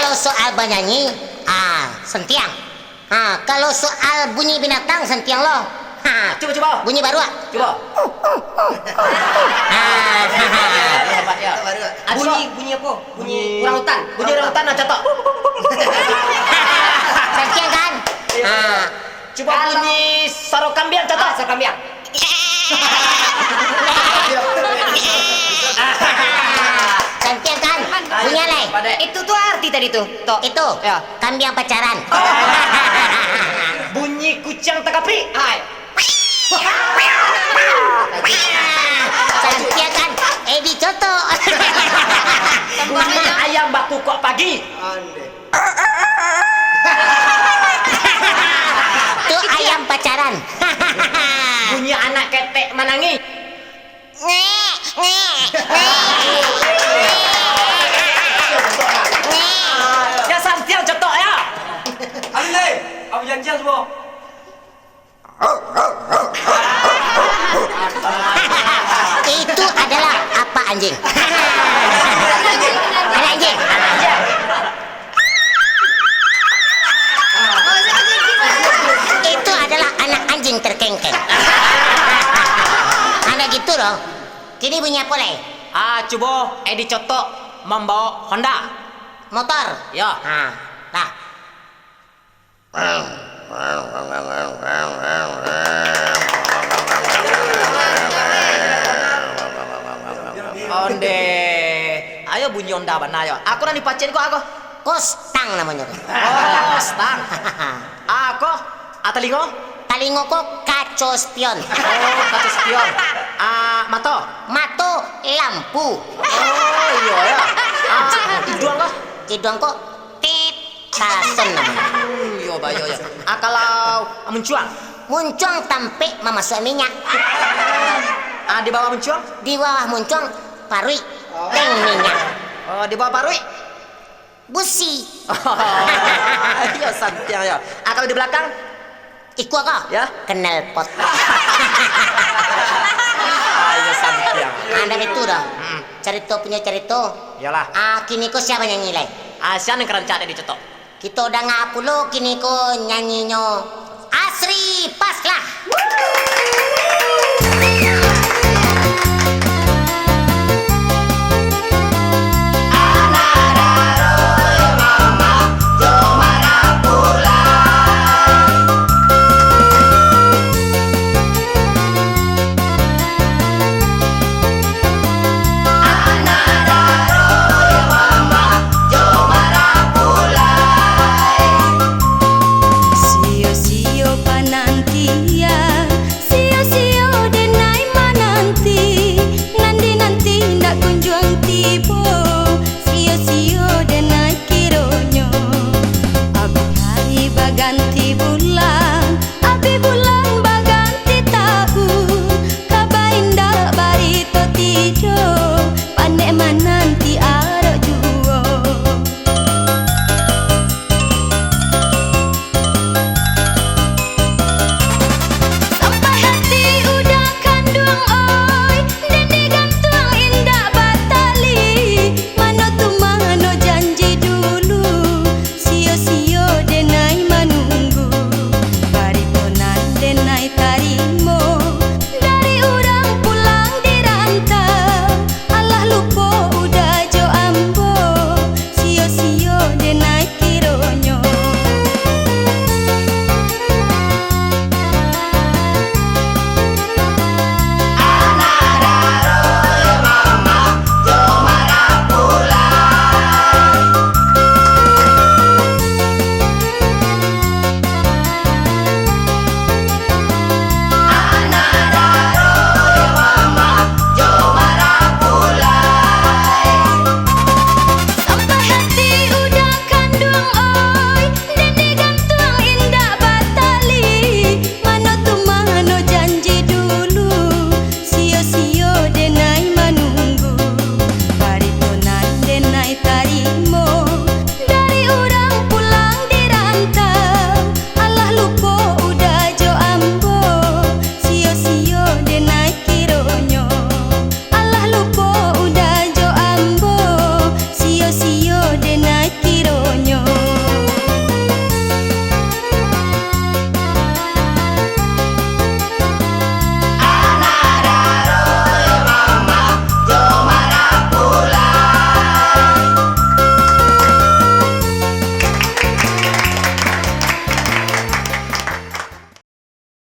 Kalau soal bernyanyi, sentiang. Kalau soal bunyi binatang, sentiang lo. Coba. Bunyi baru. Coba. Bunyi apa? Bunyi orangutan. Bunyi orangutan contoh. Sentiang kan? Coba bunyi sarok kambing contoh. Sarok kambing. Sentiang kan? Bunyi leh. Itu tuh arti tadi tuh. Tok. Itu. Ya. Kambing pacaran. Bunyi kucing tekapi. Sentiang kan? Edi Coto. Bunyi ayam baku kok pagi. Tuh ayam pacaran. Bunyi anak ketek menangi. Ya santiang contoh ya. Alih, apa janjian semua? Itu adalah apa anjing? Ada anjing. Itu adalah anak anjing terkengkeng. Anak gitu dong. Kini bunyi apa leh? Coba Edi contoh membawa Honda. Motor. Ya. Lah. Onde. Ayo bunyi Honda mana ayo. Aku nanti pacen kok aku. Kostang namanya. Oh, stang. Aku Atalingo. Talingo kok kaco spion. Oh, kata spion. Mato. Mato lampu. Oh, iya ya. Hidung kah? Hidung kok tit tasen namanya. Iya, bayo ya. Kalau mencuang. Muncung tampe memasuk minyak. Di bawah mencuang? Di bawah muncung parui. Teng minyak. Oh, di bawah parui. Busi. Iya, santiang ya. Kalau di belakang? Iku kok? Ya. Kenal pot. Iya, santiang. Anda itu dong. Cerita punya cerita. Iyalah. Kini ko siapa nyanyi lagi? Siapa yang kerancat di cetok? Kita udah ngapulo kini ko nyanyinya Asri Paslah.